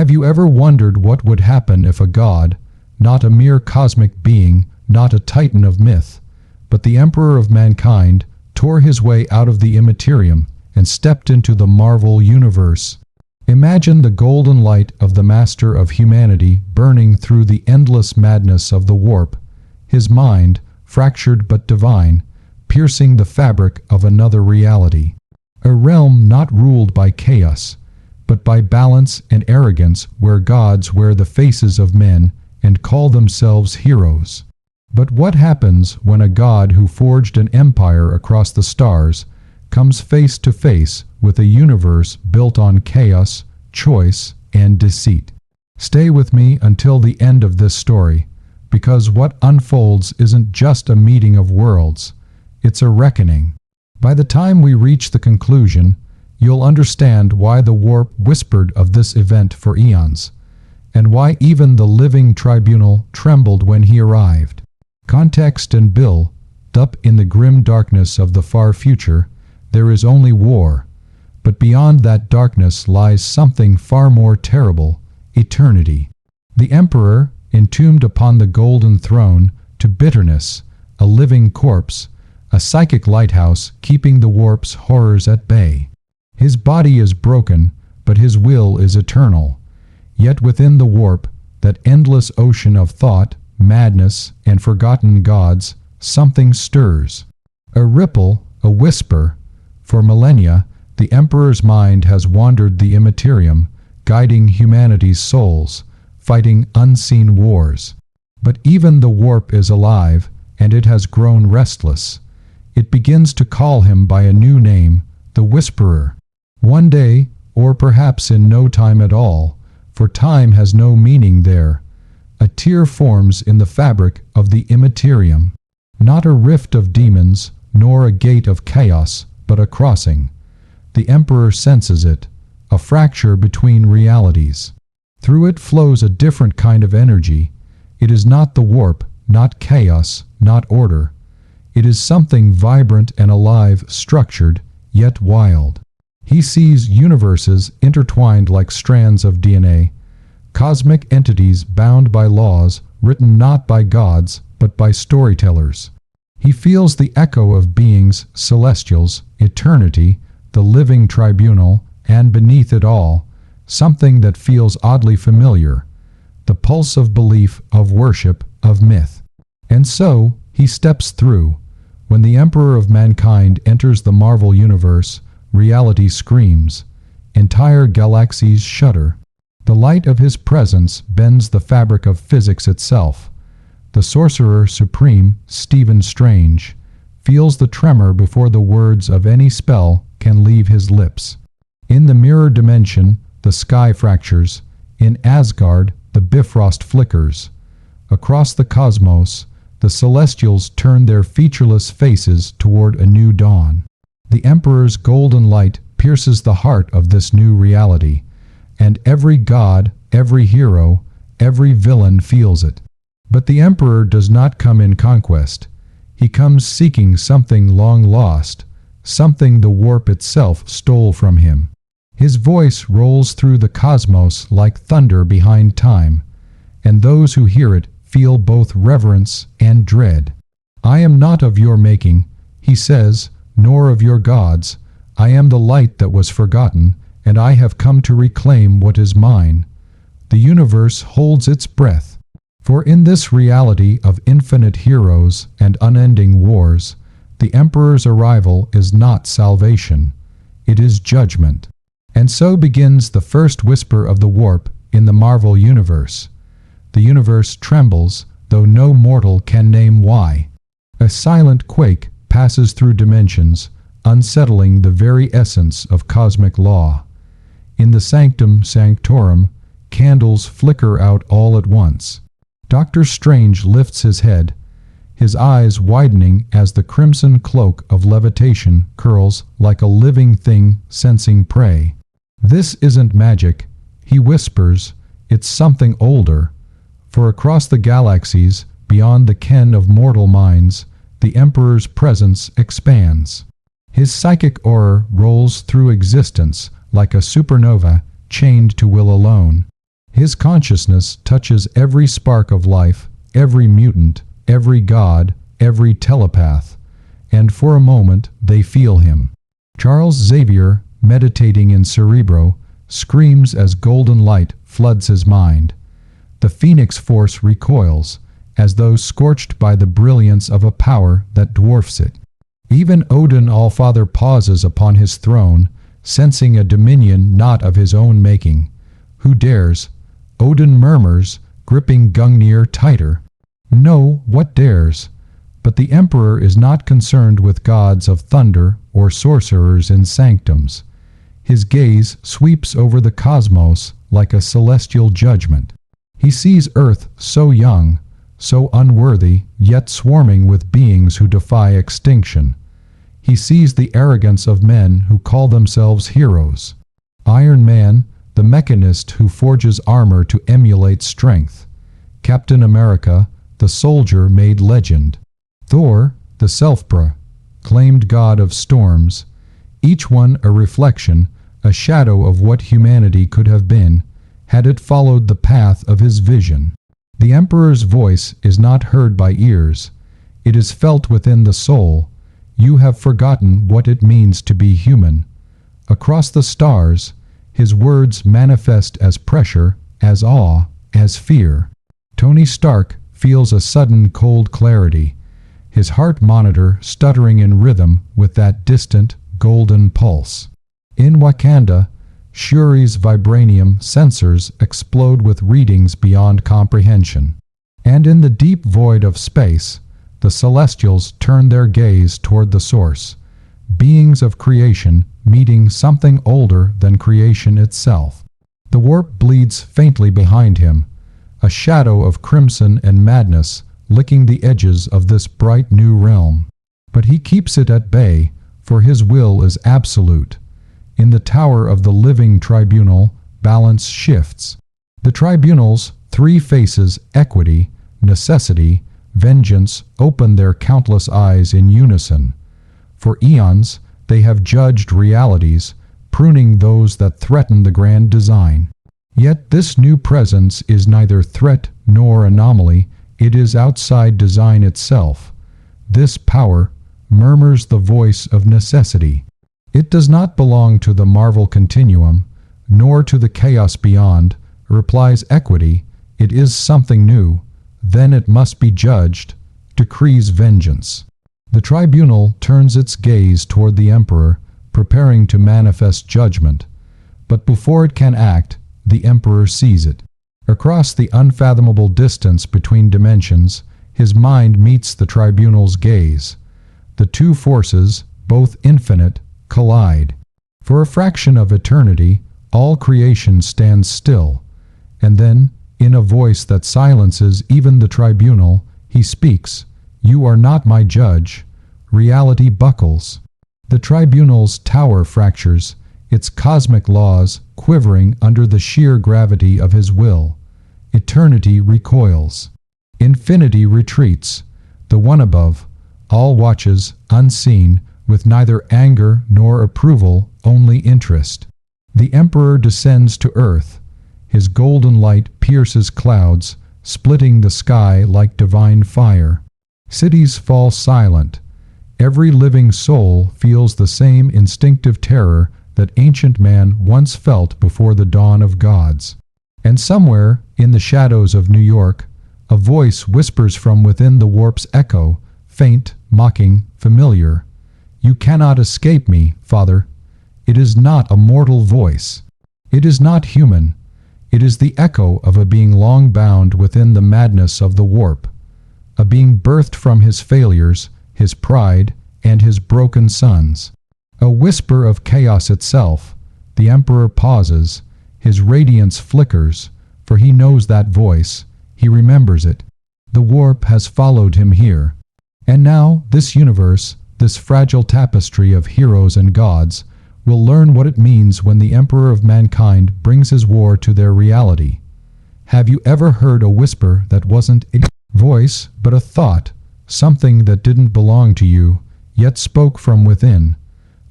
Have you ever wondered what would happen if a god, not a mere cosmic being, not a titan of myth, but the emperor of mankind, tore his way out of the Imperium and stepped into the Marvel universe? Imagine the golden light of the master of humanity burning through the endless madness of the warp, his mind, fractured but divine, piercing the fabric of another reality. A realm not ruled by chaos, but by balance and arrogance, where gods wear the faces of men and call themselves heroes. But what happens when a god who forged an empire across the stars comes face to face with a universe built on chaos, choice, and deceit? Stay with me until the end of this story, because what unfolds isn't just a meeting of worlds, it's a reckoning. By the time we reach the conclusion, you'll understand why the warp whispered of this event for eons, and why even the Living Tribunal trembled when he arrived. Context and build up in the grim darkness of the far future, there is only war, but beyond that darkness lies something far more terrible: eternity. The Emperor, entombed upon the golden throne, to bitterness, a living corpse, a psychic lighthouse keeping the warp's horrors at bay. His body is broken, but his will is eternal. Yet within the warp, that endless ocean of thought, madness, and forgotten gods, something stirs. A ripple, a whisper. For millennia, the Emperor's mind has wandered the Imperium, guiding humanity's souls, fighting unseen wars. But even the warp is alive, and it has grown restless. It begins to call him by a new name, the Whisperer. One day, or perhaps in no time at all, for time has no meaning there, a tear forms in the fabric of the Imperium. Not a rift of demons, nor a gate of chaos, but a crossing. The Emperor senses it, a fracture between realities. Through it flows a different kind of energy. It is not the warp, not chaos, not order. It is something vibrant and alive, structured, yet wild. He sees universes intertwined like strands of DNA, cosmic entities bound by laws written not by gods but by storytellers. He feels the echo of beings, celestials, eternity, the living tribunal, and beneath it all, something that feels oddly familiar, the pulse of belief, of worship, of myth. And so, he steps through. When the Emperor of mankind enters the Marvel universe, reality screams. Entire galaxies shudder. The light of his presence bends the fabric of physics itself. The Sorcerer Supreme, Stephen Strange, feels the tremor before the words of any spell can leave his lips. In the mirror dimension, the sky fractures. In Asgard, the Bifrost flickers. Across the cosmos, the Celestials turn their featureless faces toward a new dawn. The Emperor's golden light pierces the heart of this new reality, and every god, every hero, every villain feels it. But the Emperor does not come in conquest. He comes seeking something long lost, something the warp itself stole from him. His voice rolls through the cosmos like thunder behind time, and those who hear it feel both reverence and dread. "I am not of your making," he says, "nor of your gods. I am the light that was forgotten, and I have come to reclaim what is mine." The universe holds its breath. For in this reality of infinite heroes and unending wars, the Emperor's arrival is not salvation. It is judgment. And so begins the first whisper of the warp in the Marvel universe. The universe trembles, though no mortal can name why. A silent quake passes through dimensions, unsettling the very essence of cosmic law. In the Sanctum Sanctorum, candles flicker out all at once. Doctor Strange lifts his head, his eyes widening as the crimson cloak of levitation curls like a living thing sensing prey. "This isn't magic," he whispers, "it's something older." For across the galaxies, beyond the ken of mortal minds, the Emperor's presence expands. His psychic aura rolls through existence like a supernova chained to will alone. His consciousness touches every spark of life, every mutant, every god, every telepath, and for a moment they feel him. Charles Xavier, meditating in Cerebro, screams as golden light floods his mind. The Phoenix Force recoils, as though scorched by the brilliance of a power that dwarfs it. Even Odin Allfather pauses upon his throne, sensing a dominion not of his own making. Who dares? Odin murmurs, gripping Gungnir tighter. No, what dares? But the Emperor is not concerned with gods of thunder or sorcerers in sanctums. His gaze sweeps over the cosmos like a celestial judgment. He sees Earth so young, so unworthy, yet swarming with beings who defy extinction. He sees the arrogance of men who call themselves heroes. Iron Man, the mechanist who forges armor to emulate strength. Captain America, the soldier made legend. Thor, the self-proclaimed god of storms. Each one a reflection, a shadow of what humanity could have been, had it followed the path of his vision. The Emperor's voice is not heard by ears. It is felt within the soul. You have forgotten what it means to be human. Across the stars, his words manifest as pressure, as awe, as fear. Tony Stark feels a sudden cold clarity, his heart monitor stuttering in rhythm with that distant, golden pulse. In Wakanda, Shuri's vibranium sensors explode with readings beyond comprehension. And in the deep void of space, the Celestials turn their gaze toward the source, beings of creation meeting something older than creation itself. The warp bleeds faintly behind him, a shadow of crimson and madness licking the edges of this bright new realm. But he keeps it at bay, for his will is absolute. In the tower of the Living Tribunal, balance shifts. The Tribunal's three faces, equity, necessity, vengeance, open their countless eyes in unison. For eons, they have judged realities, pruning those that threaten the grand design. Yet this new presence is neither threat nor anomaly, it is outside design itself. This power murmurs the voice of necessity. It does not belong to the Marvel continuum, nor to the chaos beyond, replies equity. It is something new. Then it must be judged, decrees vengeance. The tribunal turns its gaze toward the Emperor, preparing to manifest judgment. But before it can act, the Emperor sees it. Across the unfathomable distance between dimensions, his mind meets the tribunal's gaze. The two forces, both infinite, collide. For a fraction of eternity, all creation stands still. And then, in a voice that silences even the tribunal, he speaks, "You are not my judge." Reality buckles. The tribunal's tower fractures, its cosmic laws quivering under the sheer gravity of his will. Eternity recoils. Infinity retreats. The one above, all watches, unseen, with neither anger nor approval, only interest. The Emperor descends to earth. His golden light pierces clouds, splitting the sky like divine fire. Cities fall silent. Every living soul feels the same instinctive terror that ancient man once felt before the dawn of gods. And somewhere, in the shadows of New York, a voice whispers from within the warp's echo, faint, mocking, familiar. "You cannot escape me, Father." It is not a mortal voice. It is not human. It is the echo of a being long bound within the madness of the warp, a being birthed from his failures, his pride, and his broken sons. A whisper of chaos itself. The Emperor pauses. His radiance flickers, for he knows that voice. He remembers it. The warp has followed him here. And now this universe, this fragile tapestry of heroes and gods, will learn what it means when the Emperor of mankind brings his war to their reality. Have you ever heard a whisper that wasn't a voice, but a thought, something that didn't belong to you, yet spoke from within?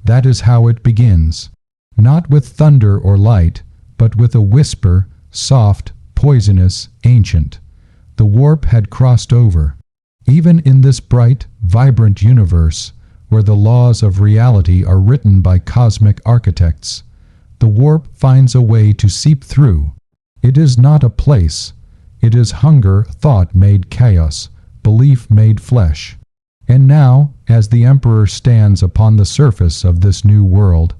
That is how it begins. Not with thunder or light, but with a whisper, soft, poisonous, ancient. The warp had crossed over. Even in this bright, vibrant universe, where the laws of reality are written by cosmic architects, the warp finds a way to seep through. It is not a place. It is hunger, thought made chaos, belief made flesh. And now, as the Emperor stands upon the surface of this new world,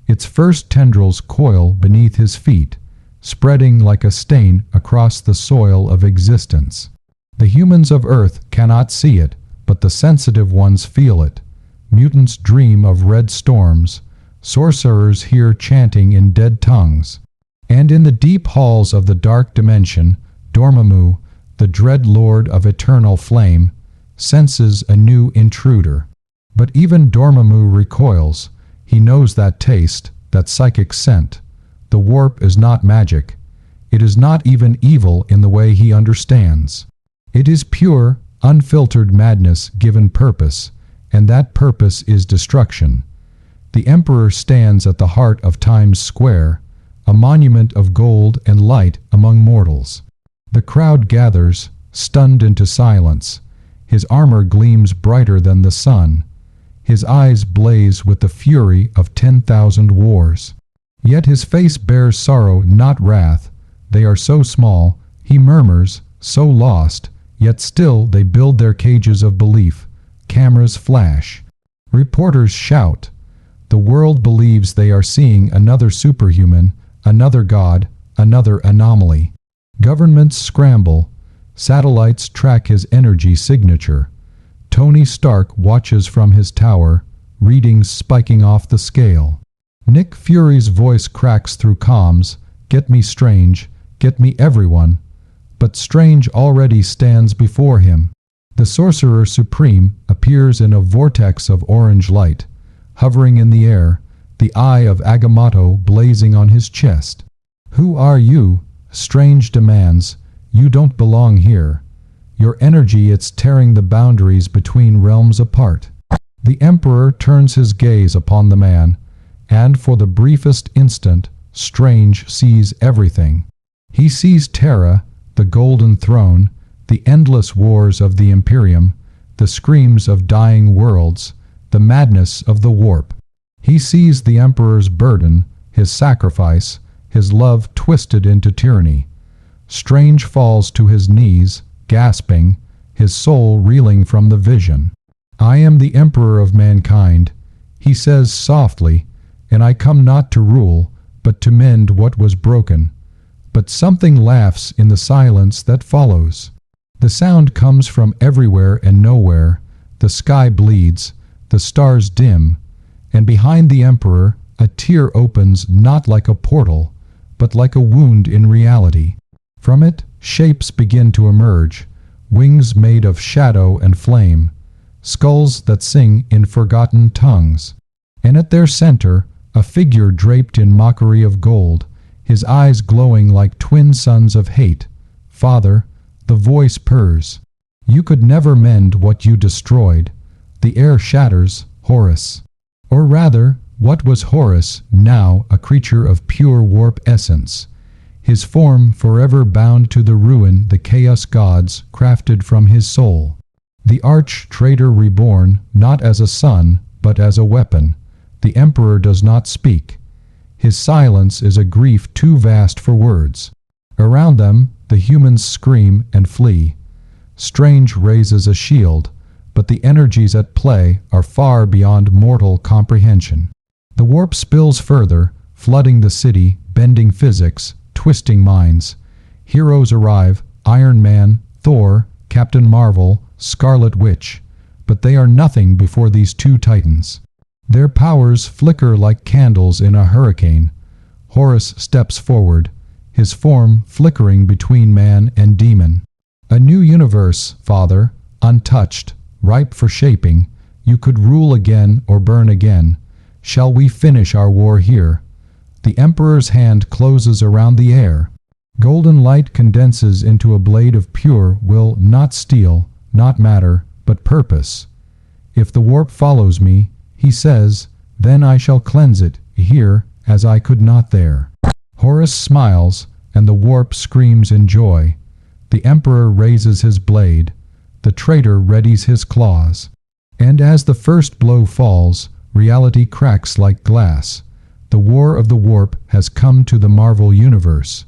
its first tendrils coil beneath his feet, spreading like a stain across the soil of existence. The humans of Earth cannot see it, but the sensitive ones feel it. Mutants dream of red storms. Sorcerers hear chanting in dead tongues. And in the deep halls of the dark dimension, Dormammu, the dread lord of eternal flame, senses a new intruder. But even Dormammu recoils. He knows that taste, that psychic scent. The warp is not magic. It is not even evil in the way he understands. It is pure, unfiltered madness given purpose, and that purpose is destruction. The Emperor stands at the heart of Time's Square, a monument of gold and light among mortals. The crowd gathers, stunned into silence. His armor gleams brighter than the sun. His eyes blaze with the fury of 10,000 wars. Yet his face bears sorrow, not wrath. They are so small, he murmurs, so lost, yet still they build their cages of belief. Cameras flash. Reporters shout. The world believes they are seeing another superhuman, another god, another anomaly. Governments scramble. Satellites track his energy signature. Tony Stark watches from his tower, readings spiking off the scale. Nick Fury's voice cracks through comms, "Get me Strange, get me everyone." But Strange already stands before him. The Sorcerer Supreme appears in a vortex of orange light, hovering in the air, the eye of Agamotto blazing on his chest. "Who are you?" Strange demands. "You don't belong here. Your energy, it's tearing the boundaries between realms apart." The Emperor turns his gaze upon the man, and for the briefest instant, Strange sees everything. He sees Terra, the Golden Throne, the endless wars of the Imperium, the screams of dying worlds, the madness of the warp. He sees the Emperor's burden, his sacrifice, his love twisted into tyranny. Strange falls to his knees, gasping, his soul reeling from the vision. "I am the Emperor of mankind," he says softly, "and I come not to rule, but to mend what was broken." But something laughs in the silence that follows. The sound comes from everywhere and nowhere. The sky bleeds, the stars dim, and behind the Emperor, a tear opens not like a portal, but like a wound in reality. From it, shapes begin to emerge, wings made of shadow and flame, skulls that sing in forgotten tongues. And at their center, a figure draped in mockery of gold, his eyes glowing like twin suns of hate. "Father," the voice purrs, "you could never mend what you destroyed." The air shatters, Horus. Or rather, what was Horus, now a creature of pure warp essence? His form forever bound to the ruin the chaos gods crafted from his soul. The arch-traitor reborn, not as a son, but as a weapon. The Emperor does not speak. His silence is a grief too vast for words. Around them, the humans scream and flee. Strange raises a shield, but the energies at play are far beyond mortal comprehension. The warp spills further, flooding the city, bending physics, twisting minds. Heroes arrive: Iron Man, Thor, Captain Marvel, Scarlet Witch. But they are nothing before these two titans. Their powers flicker like candles in a hurricane. Horus steps forward, his form flickering between man and demon. "A new universe, Father, untouched, ripe for shaping. You could rule again or burn again. Shall we finish our war here?" The Emperor's hand closes around the air. Golden light condenses into a blade of pure will, not steel, not matter, but purpose. "If the warp follows me," he says, "then I shall cleanse it, here, as I could not there." Horus smiles, and the warp screams in joy. The Emperor raises his blade. The traitor readies his claws. And as the first blow falls, reality cracks like glass. The war of the warp has come to the Marvel Universe.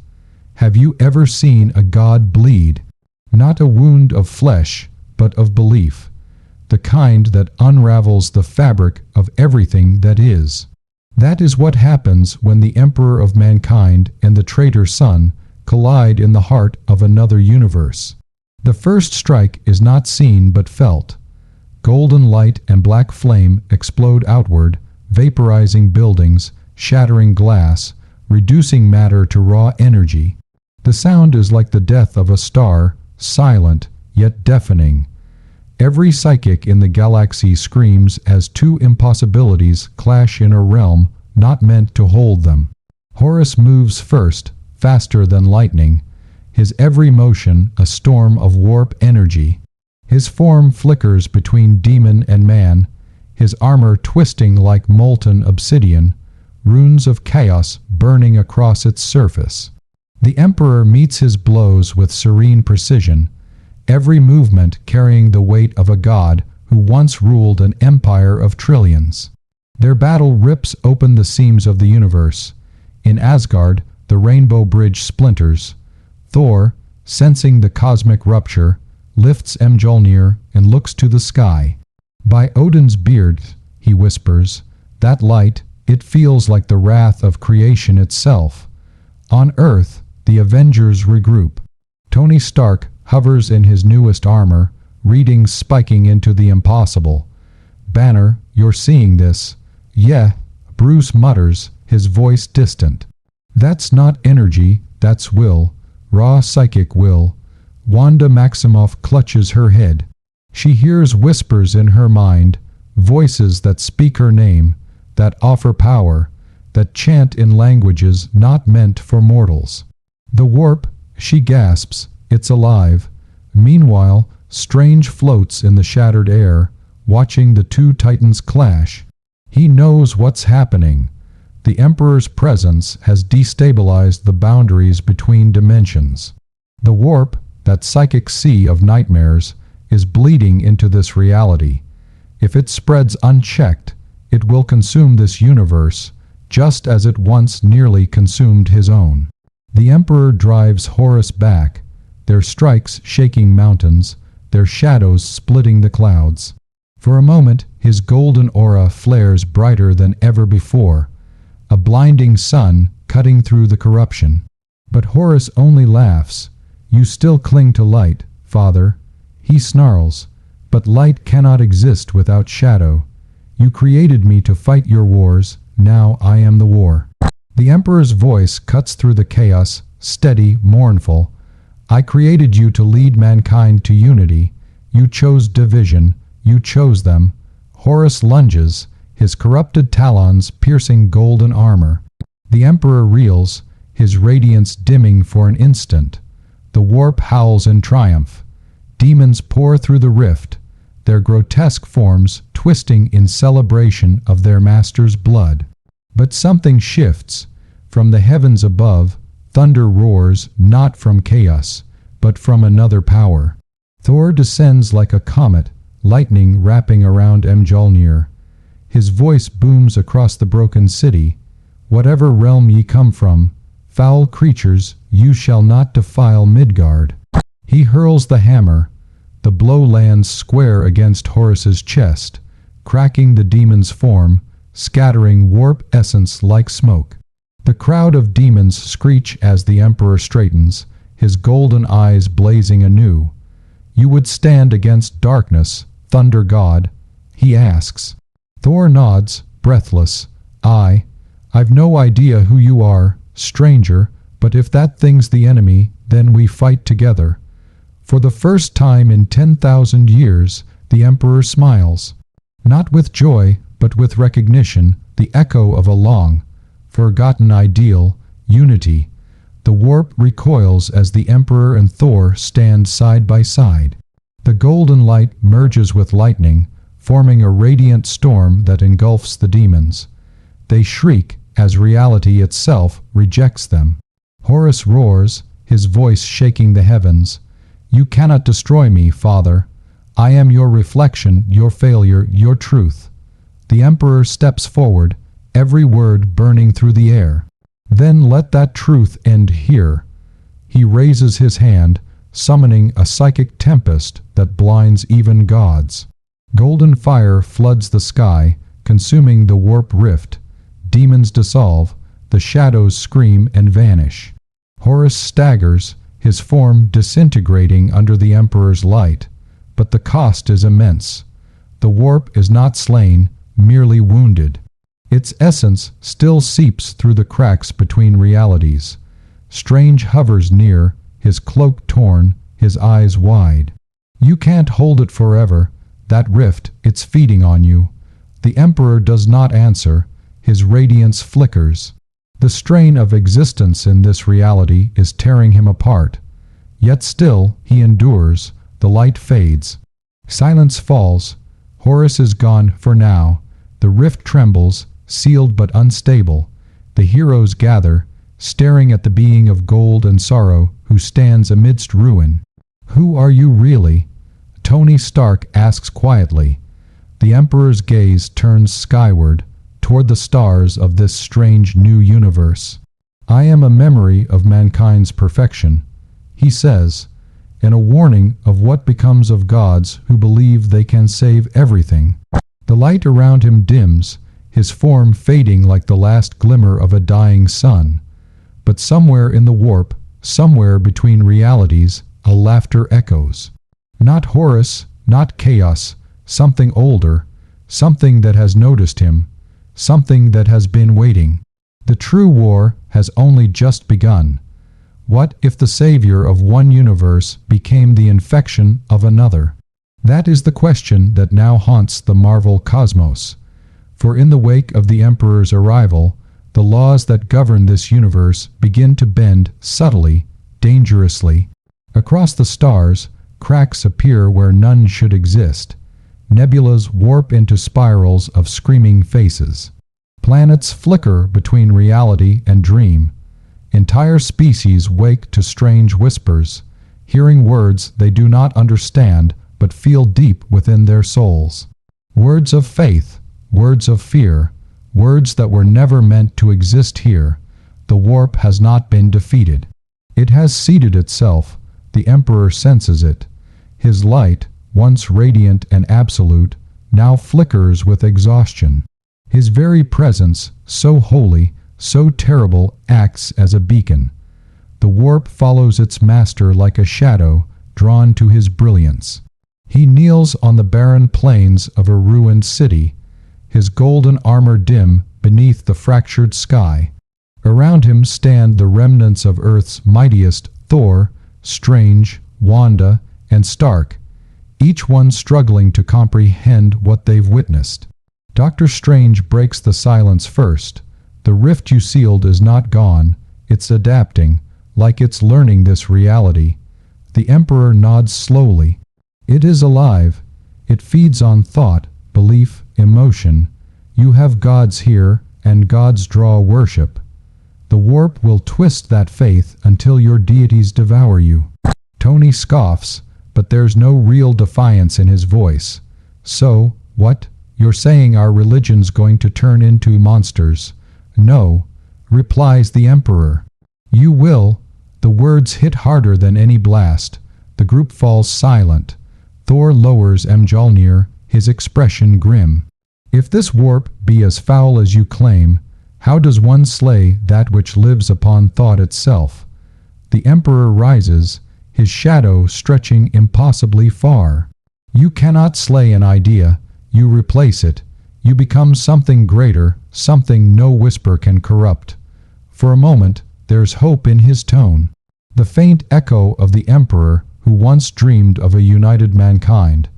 Have you ever seen a god bleed? Not a wound of flesh, but of belief. The kind that unravels the fabric of everything that is. That is what happens when the Emperor of Mankind and the traitor Sun collide in the heart of another universe. The first strike is not seen but felt. Golden light and black flame explode outward, vaporizing buildings, shattering glass, reducing matter to raw energy. The sound is like the death of a star, silent yet deafening. Every psychic in the galaxy screams as two impossibilities clash in a realm not meant to hold them. Horus moves first, faster than lightning, his every motion a storm of warp energy. His form flickers between demon and man, his armor twisting like molten obsidian, runes of chaos burning across its surface. The Emperor meets his blows with serene precision, every movement carrying the weight of a god who once ruled an empire of trillions. Their battle rips open the seams of the universe. In Asgard, the rainbow bridge splinters. Thor, sensing the cosmic rupture, lifts Mjolnir and looks to the sky. By Odin's beard, he whispers, that light, it feels like the wrath of creation itself. On Earth, the Avengers regroup. Tony Stark hovers in his newest armor, readings spiking into the impossible. Banner, you're seeing this. Yeah, Bruce mutters, his voice distant. That's not energy, that's will, raw psychic will. Wanda Maximoff clutches her head. She hears whispers in her mind, voices that speak her name, that offer power, that chant in languages not meant for mortals. The warp, she gasps, it's alive. Meanwhile, Strange floats in the shattered air, watching the two titans clash. He knows what's happening. The Emperor's presence has destabilized the boundaries between dimensions. The warp, that psychic sea of nightmares, is bleeding into this reality. If it spreads unchecked, it will consume this universe, just as it once nearly consumed his own. The Emperor drives Horus back, their strikes shaking mountains, their shadows splitting the clouds. For a moment, his golden aura flares brighter than ever before, a blinding sun cutting through the corruption. But Horus only laughs. "You still cling to light, Father," he snarls. "But light cannot exist without shadow. You created me to fight your wars, now I am the war." The Emperor's voice cuts through the chaos, steady, mournful. "I created you to lead mankind to unity. You chose division. You chose them." Horus lunges, his corrupted talons piercing golden armor. The Emperor reels, his radiance dimming for an instant. The warp howls in triumph. Demons pour through the rift, their grotesque forms twisting in celebration of their master's blood. But something shifts. From the heavens above, thunder roars not from chaos, but from another power. Thor descends like a comet, lightning wrapping around Mjolnir. His voice booms across the broken city. "Whatever realm ye come from, foul creatures, you shall not defile Midgard." He hurls the hammer. The blow lands square against Horus's chest, cracking the demon's form, scattering warp essence like smoke. The crowd of demons screech as the Emperor straightens, his golden eyes blazing anew. "You would stand against darkness, Thunder God?" he asks. Thor nods, breathless. I've no idea who you are, stranger, but if that thing's the enemy, then we fight together." For the first time in 10,000 years, the Emperor smiles. Not with joy, but with recognition, the echo of a long, forgotten ideal, unity. The warp recoils as the Emperor and Thor stand side by side. The golden light merges with lightning, forming a radiant storm that engulfs the demons. They shriek as reality itself rejects them. Horus roars, his voice shaking the heavens. You cannot destroy me, Father. I am your reflection, your failure, your truth. The Emperor steps forward, every word burning through the air. Then let that truth end here. He raises his hand, summoning a psychic tempest that blinds even gods. Golden fire floods the sky, consuming the warp rift. Demons dissolve, the shadows scream and vanish. Horus staggers, his form disintegrating under the Emperor's light. But the cost is immense. The warp is not slain, merely wounded. Its essence still seeps through the cracks between realities. Strange hovers near, his cloak torn, his eyes wide. You can't hold it forever. That rift, it's feeding on you. The Emperor does not answer. His radiance flickers. The strain of existence in this reality is tearing him apart. Yet still, he endures. The light fades. Silence falls. Horus is gone for now. The rift trembles, sealed but unstable. The heroes gather, staring at the being of gold and sorrow who stands amidst ruin. Who are you really? Tony Stark asks quietly. The Emperor's gaze turns skyward, toward the stars of this strange new universe. I am a memory of mankind's perfection, he says, and a warning of what becomes of gods who believe they can save everything. The light around him dims, his form fading like the last glimmer of a dying sun. But somewhere in the warp, somewhere between realities, a laughter echoes. Not Horus, not chaos, something older, something that has noticed him, something that has been waiting. The true war has only just begun. What if the savior of one universe became the infection of another? That is the question that now haunts the Marvel cosmos. For in the wake of the Emperor's arrival, the laws that govern this universe begin to bend subtly, dangerously. Across the stars, cracks appear where none should exist. Nebulas warp into spirals of screaming faces. Planets flicker between reality and dream. Entire species wake to strange whispers, hearing words they do not understand but feel deep within their souls. Words of faith, words of fear, words that were never meant to exist here. The warp has not been defeated. It has seated itself. The Emperor senses it. His light, once radiant and absolute, now flickers with exhaustion. His very presence, so holy, so terrible, acts as a beacon. The warp follows its master like a shadow, drawn to his brilliance. He kneels on the barren plains of a ruined city, his golden armor dim beneath the fractured sky. Around him stand the remnants of Earth's mightiest, Thor, Strange, Wanda, and Stark, each one struggling to comprehend what they've witnessed. Doctor Strange breaks the silence first. The rift you sealed is not gone, it's adapting, like it's learning this reality. The Emperor nods slowly. It is alive. It feeds on thought, belief, emotion. You have gods here, and gods draw worship. The warp will twist that faith until your deities devour you. Tony scoffs, but there's no real defiance in his voice. So, what? You're saying our religion's going to turn into monsters? No, replies the Emperor. You will. The words hit harder than any blast. The group falls silent. Thor lowers Mjolnir, his expression grim. If this warp be as foul as you claim, how does one slay that which lives upon thought itself? The Emperor rises, his shadow stretching impossibly far. You cannot slay an idea, you replace it. You become something greater, something no whisper can corrupt. For a moment, there's hope in his tone. The faint echo of the Emperor who once dreamed of a united mankind,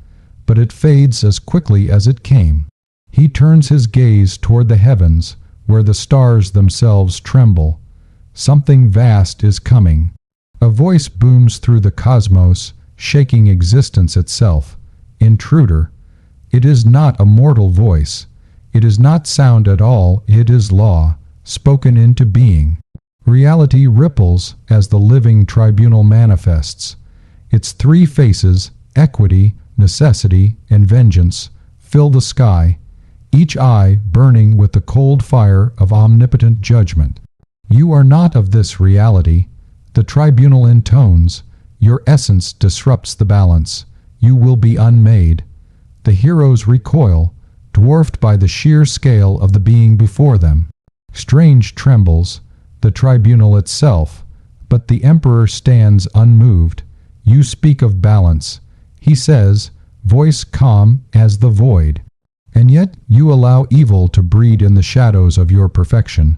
but it fades as quickly as it came. He turns his gaze toward the heavens, where the stars themselves tremble. Something vast is coming. A voice booms through the cosmos, shaking existence itself. Intruder. It is not a mortal voice. It is not sound at all, it is law, spoken into being. Reality ripples as the living tribunal manifests. Its three faces, equity, necessity, and vengeance, fill the sky, each eye burning with the cold fire of omnipotent judgment. You are not of this reality. The tribunal intones. Your essence disrupts the balance. You will be unmade. The heroes recoil, dwarfed by the sheer scale of the being before them. Strange trembles, the tribunal itself, but the emperor stands unmoved. You speak of balance. He says, voice calm as the void. And yet you allow evil to breed in the shadows of your perfection.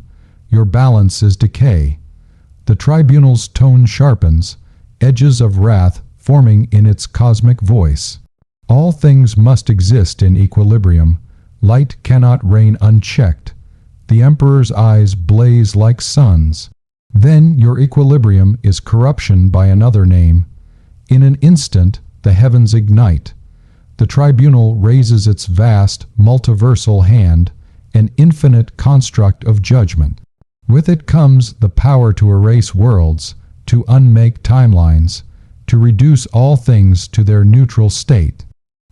Your balance is decay. The tribunal's tone sharpens, edges of wrath forming in its cosmic voice. All things must exist in equilibrium. Light cannot reign unchecked. The emperor's eyes blaze like suns. Then your equilibrium is corruption by another name. In an instant, the heavens ignite. The tribunal raises its vast, multiversal hand, an infinite construct of judgment. With it comes the power to erase worlds, to unmake timelines, to reduce all things to their neutral state.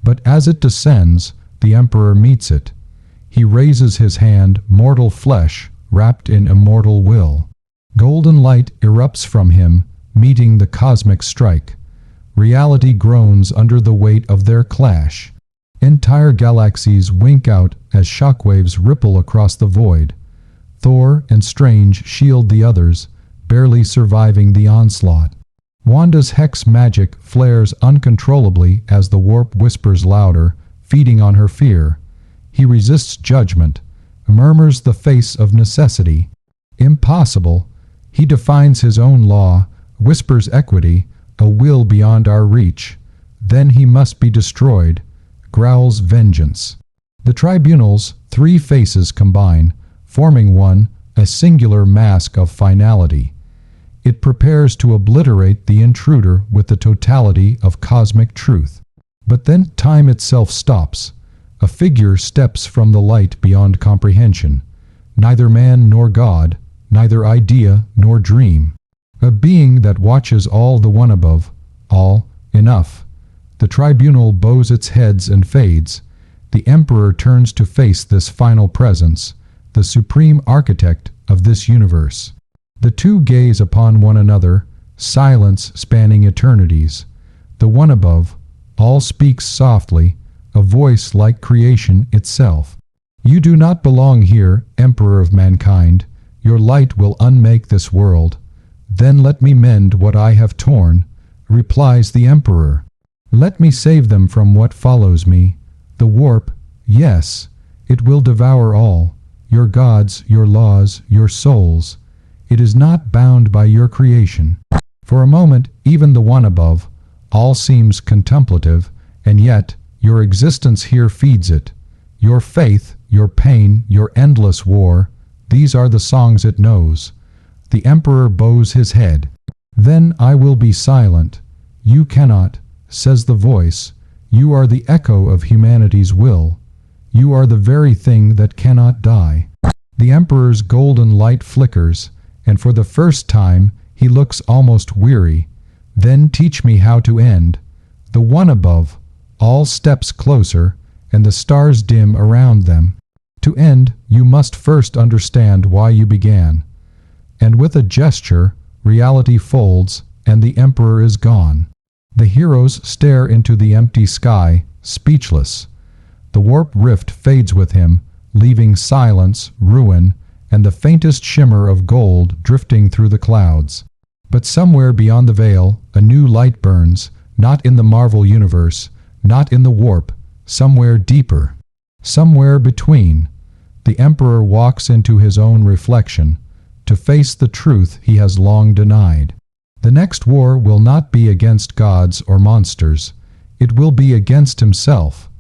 But as it descends, the emperor meets it. He raises his hand, mortal flesh, wrapped in immortal will. Golden light erupts from him, meeting the cosmic strike. Reality groans under the weight of their clash. Entire galaxies wink out as shockwaves ripple across the void. Thor and Strange shield the others, barely surviving the onslaught. Wanda's hex magic flares uncontrollably as the warp whispers louder, feeding on her fear. He resists judgment, murmurs the face of necessity. Impossible. He defines his own law, whispers equity, a will beyond our reach. Then he must be destroyed, growls vengeance. The tribunal's three faces combine, forming one, a singular mask of finality. It prepares to obliterate the intruder with the totality of cosmic truth. But then time itself stops. A figure steps from the light beyond comprehension. Neither man nor God, neither idea nor dream. A being that watches all the one above, all, enough. The tribunal bows its heads and fades. The emperor turns to face this final presence, the supreme architect of this universe. The two gaze upon one another, silence spanning eternities. The one above, all speaks softly, a voice like creation itself. You do not belong here, Emperor of mankind. Your light will unmake this world. Then let me mend what I have torn, replies the Emperor. Let me save them from what follows me. The warp, yes, it will devour all. Your gods, your laws, your souls. It is not bound by your creation. For a moment, even the one above, all seems contemplative, and yet your existence here feeds it. Your faith, your pain, your endless war, these are the songs it knows. The Emperor bows his head. Then I will be silent. You cannot, says the voice. You are the echo of humanity's will. You are the very thing that cannot die. The Emperor's golden light flickers, and for the first time he looks almost weary. Then teach me how to end. The one above, all steps closer, and the stars dim around them. To end, you must first understand why you began. And with a gesture, reality folds, and the Emperor is gone. The heroes stare into the empty sky, speechless. The warp rift fades with him, leaving silence, ruin, and the faintest shimmer of gold drifting through the clouds. But somewhere beyond the veil, a new light burns, not in the Marvel universe, not in the warp, somewhere deeper. Somewhere between. The Emperor walks into his own reflection, to face the truth he has long denied. The next war will not be against gods or monsters. It will be against himself.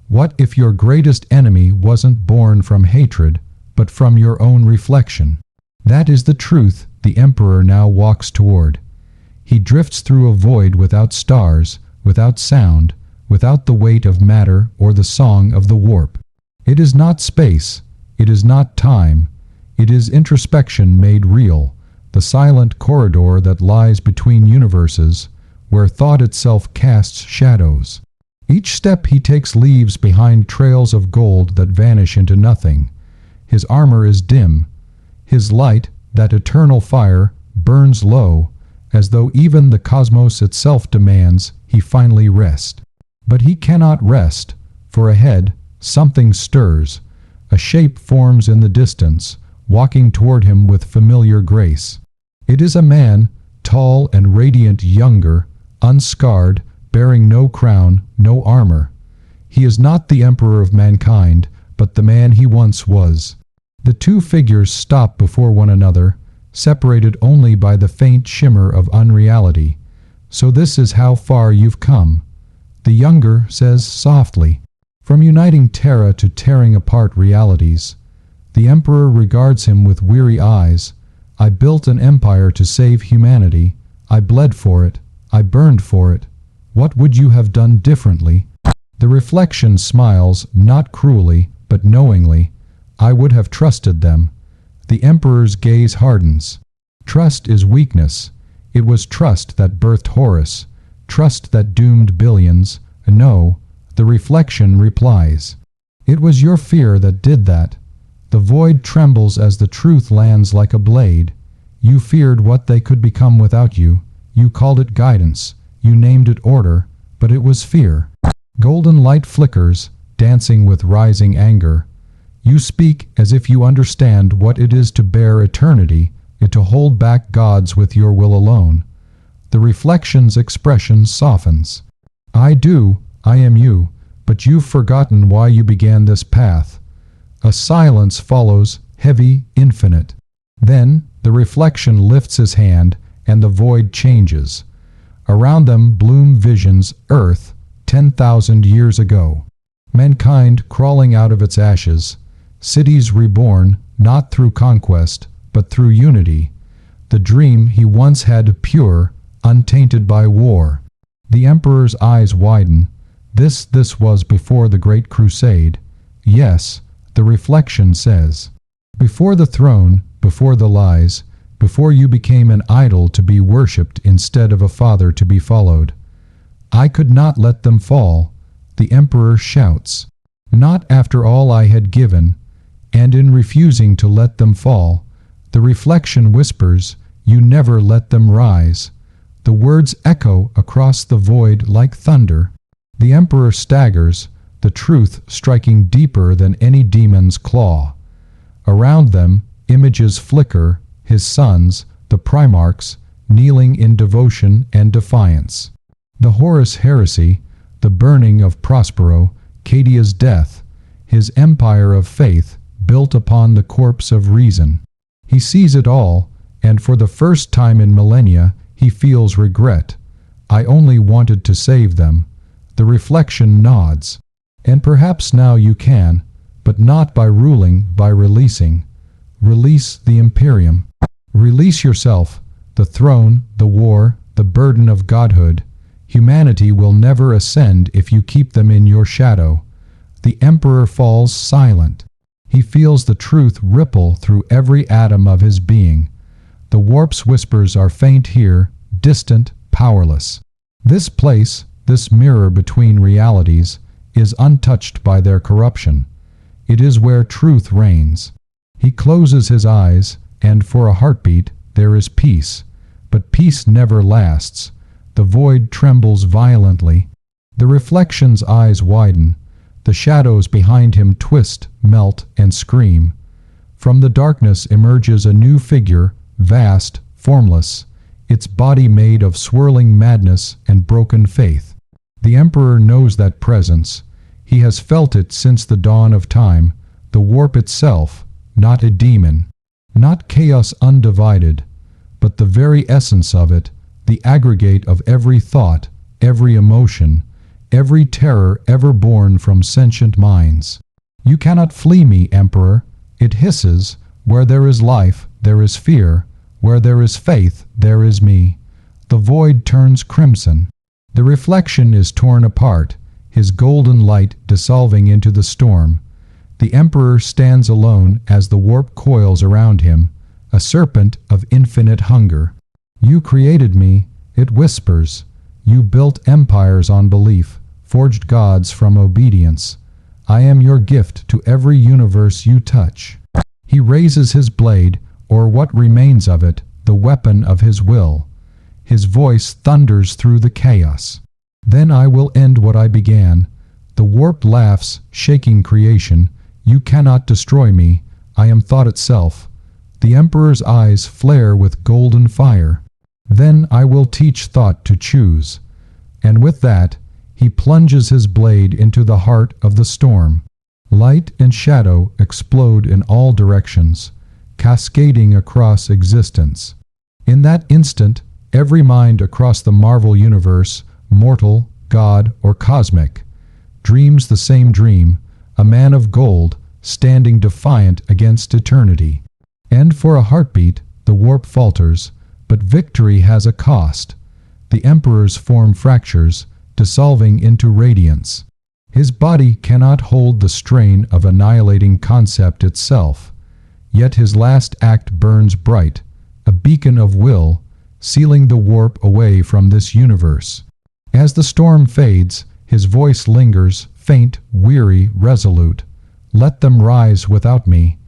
What if your greatest enemy wasn't born from hatred, but from your own reflection? That is the truth the Emperor now walks toward. He drifts through a void without stars, without sound, without the weight of matter or the song of the warp. It is not space, it is not time, it is introspection made real, the silent corridor that lies between universes, where thought itself casts shadows. Each step he takes leaves behind trails of gold that vanish into nothing. His armor is dim. His light, that eternal fire, burns low, as though even the cosmos itself demands he finally rest. But he cannot rest, for ahead something stirs. A shape forms in the distance, walking toward him with familiar grace. It is a man, tall and radiant, younger, unscarred, bearing no crown, no armor. He is not the emperor of mankind, but the man he once was. The two figures stop before one another, separated only by the faint shimmer of unreality. "So this is how far you've come," the younger says softly. "From uniting terra to tearing apart realities." The emperor regards him with weary eyes. "I built an empire to save humanity. I bled for it. I burned for it. What would you have done differently?" The reflection smiles, not cruelly, but knowingly. "I would have trusted them." The emperor's gaze hardens. Trust is weakness. It was trust that birthed Horus, trust that doomed billions. No, the reflection replies. "It was your fear that did that." The void trembles as the truth lands like a blade. You feared what they could become without you. You called it guidance. You named it order, but it was fear. Golden light flickers, dancing with rising anger. You speak as if you understand what it is to bear eternity, and to hold back gods with your will alone. The reflection's expression softens. "I do, I am you, but you've forgotten why you began this path." A silence follows, heavy, infinite. Then the reflection lifts his hand, and the void changes. Around them bloom visions, Earth, 10,000 years ago. Mankind crawling out of its ashes. Cities reborn, not through conquest, but through unity. The dream he once had pure, untainted by war. The emperor's eyes widen. This was before the Great Crusade. Yes, the reflection says. Before the throne, before the lies, before you became an idol to be worshipped instead of a father to be followed. "I could not let them fall," the emperor shouts. "Not after all I had given." And in refusing to let them fall, the reflection whispers, "You never let them rise." The words echo across the void like thunder. The emperor staggers, the truth striking deeper than any demon's claw. Around them, images flicker, his sons, the primarchs, kneeling in devotion and defiance. The Horus heresy, the burning of Prospero, Cadia's death, his empire of faith, built upon the corpse of reason. He sees it all, and for the first time in millennia, he feels regret. "I only wanted to save them." The reflection nods. "And perhaps now you can, but not by ruling, by releasing. Release the Imperium. Release yourself, the throne, the war, the burden of godhood. Humanity will never ascend if you keep them in your shadow." The emperor falls silent. He feels the truth ripple through every atom of his being. The warp's whispers are faint here, distant, powerless. This place, this mirror between realities, is untouched by their corruption. It is where truth reigns. He closes his eyes, and for a heartbeat there is peace. But peace never lasts. The void trembles violently. The reflection's eyes widen. The shadows behind him twist, melt, and scream. From the darkness emerges a new figure, vast, formless, its body made of swirling madness and broken faith. The emperor knows that presence. He has felt it since the dawn of time, the warp itself, not a demon, not chaos undivided, but the very essence of it, the aggregate of every thought, every emotion, every terror ever born from sentient minds. "You cannot flee me, Emperor," it hisses. "Where there is life, there is fear. Where there is faith, there is me." The void turns crimson. The reflection is torn apart, his golden light dissolving into the storm. The Emperor stands alone as the warp coils around him, a serpent of infinite hunger. You created me, it whispers. You built empires on belief, forged gods from obedience. I am your gift to every universe you touch. He raises his blade, or what remains of it, the weapon of his will. His voice thunders through the chaos. Then I will end what I began. The warp laughs, shaking creation. You cannot destroy me. I am thought itself. The Emperor's eyes flare with golden fire. Then I will teach thought to choose. And with that, he plunges his blade into the heart of the storm. Light and shadow explode in all directions, cascading across existence. In that instant, every mind across the Marvel universe, mortal, god, or cosmic, dreams the same dream, a man of gold, standing defiant against eternity. And for a heartbeat, the warp falters, but victory has a cost. The Emperor's form fractures, dissolving into radiance. His body cannot hold the strain of annihilating concept itself. Yet his last act burns bright, a beacon of will, sealing the warp away from this universe. As the storm fades, his voice lingers, faint, weary, resolute. Let them rise without me.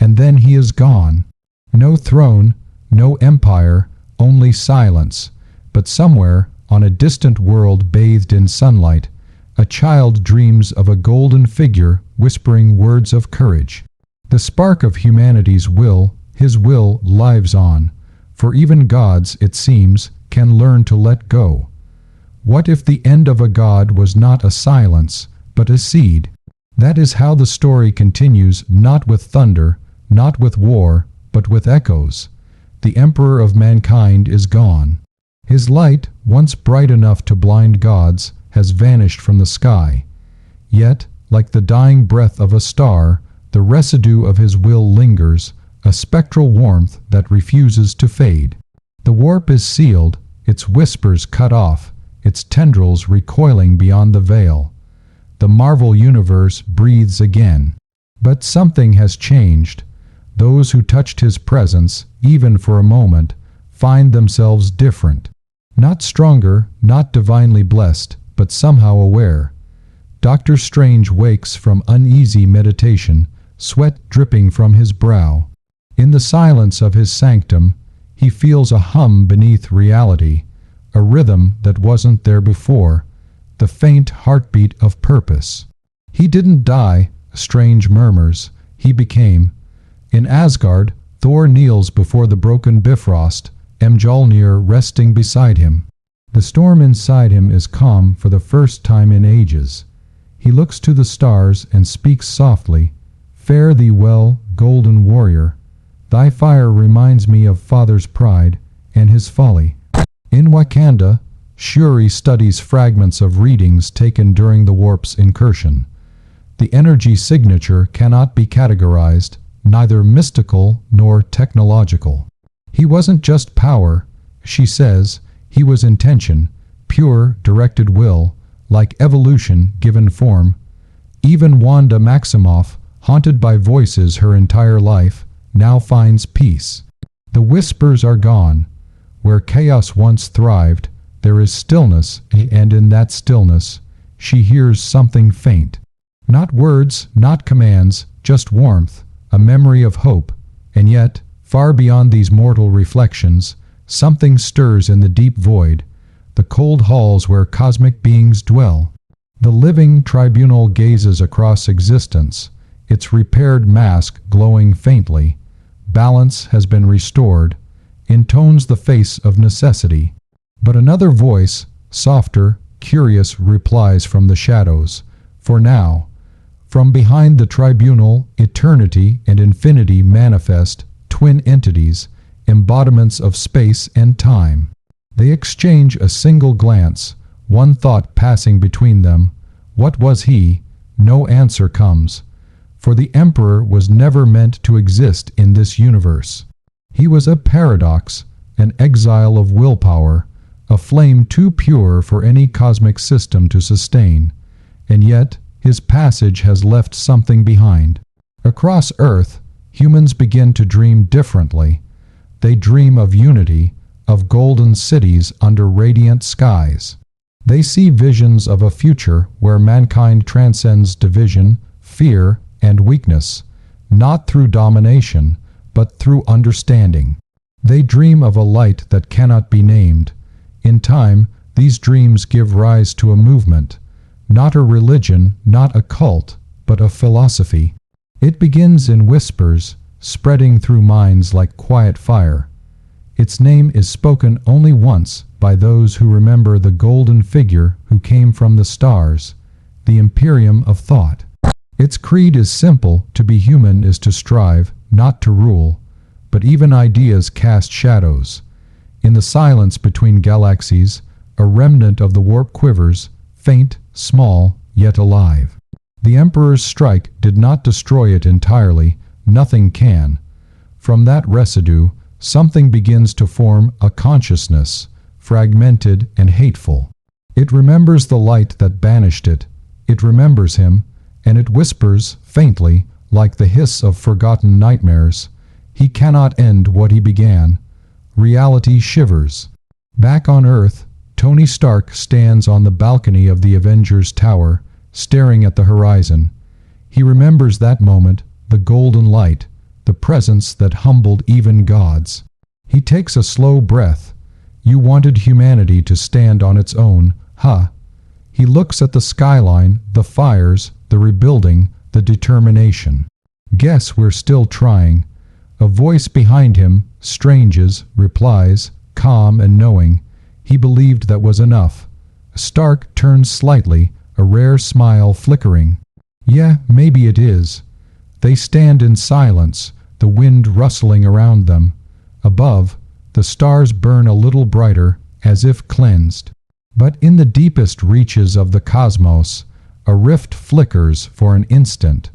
And then he is gone. No throne, no empire, only silence. But somewhere, on a distant world bathed in sunlight, a child dreams of a golden figure whispering words of courage. The spark of humanity's will, his will, lives on. For even gods, it seems, can learn to let go. What if the end of a god was not a silence, but a seed? That is how the story continues, not with thunder, not with war, but with echoes. The Emperor of mankind is gone. His light, once bright enough to blind gods, has vanished from the sky. Yet, like the dying breath of a star, the residue of his will lingers, a spectral warmth that refuses to fade. The warp is sealed, its whispers cut off, its tendrils recoiling beyond the veil. The Marvel universe breathes again. But something has changed. Those who touched his presence, even for a moment, find themselves different. Not stronger, not divinely blessed, but somehow aware. Doctor Strange wakes from uneasy meditation, sweat dripping from his brow. In the silence of his sanctum, he feels a hum beneath reality, a rhythm that wasn't there before, the faint heartbeat of purpose. He didn't die, Strange murmurs, he became. In Asgard, Thor kneels before the broken Bifrost, Mjolnir resting beside him. The storm inside him is calm for the first time in ages. He looks to the stars and speaks softly, "Fare thee well, golden warrior. Thy fire reminds me of father's pride and his folly." In Wakanda, Shuri studies fragments of readings taken during the warp's incursion. The energy signature cannot be categorized, neither mystical nor technological. He wasn't just power, she says, he was intention, pure, directed will, like evolution given form. Even Wanda Maximoff, haunted by voices her entire life, now finds peace. The whispers are gone. Where chaos once thrived, there is stillness, and in that stillness, she hears something faint. Not words, not commands, just warmth, a memory of hope. And yet, far beyond these mortal reflections, something stirs in the deep void, the cold halls where cosmic beings dwell. The Living Tribunal gazes across existence, its repaired mask glowing faintly. Balance has been restored, intones the face of necessity. But another voice, softer, curious, replies from the shadows. For now, from behind the tribunal, eternity and infinity manifest, twin entities, embodiments of space and time. They exchange a single glance, one thought passing between them. What was he? No answer comes. For the Emperor was never meant to exist in this universe. He was a paradox, an exile of willpower, a flame too pure for any cosmic system to sustain. And yet, his passage has left something behind. Across Earth, humans begin to dream differently. They dream of unity, of golden cities under radiant skies. They see visions of a future where mankind transcends division, fear, and weakness, not through domination, but through understanding. They dream of a light that cannot be named. In time, these dreams give rise to a movement, not a religion, not a cult, but a philosophy. It begins in whispers, spreading through minds like quiet fire. Its name is spoken only once by those who remember the golden figure who came from the stars, the Imperium of Thought. Its creed is simple: to be human is to strive, not to rule. But even ideas cast shadows. In the silence between galaxies, a remnant of the warp quivers, faint, small, yet alive. The Emperor's strike did not destroy it entirely. Nothing can. From that residue, something begins to form, a consciousness, fragmented and hateful. It remembers the light that banished it. It remembers him, and it whispers, faintly, like the hiss of forgotten nightmares, "He cannot end what he began." Reality shivers. Back on Earth, Tony Stark stands on the balcony of the Avengers Tower, staring at the horizon. He remembers that moment, the golden light, the presence that humbled even gods. He takes a slow breath. You wanted humanity to stand on its own, huh? He looks at the skyline, the fires, the rebuilding, the determination. Guess we're still trying. A voice behind him, stranges, replies, calm and knowing. He believed that was enough. Stark turns slightly, a rare smile flickering. Yeah, maybe it is. They stand in silence, the wind rustling around them. Above, the stars burn a little brighter, as if cleansed. But in the deepest reaches of the cosmos, a rift flickers for an instant,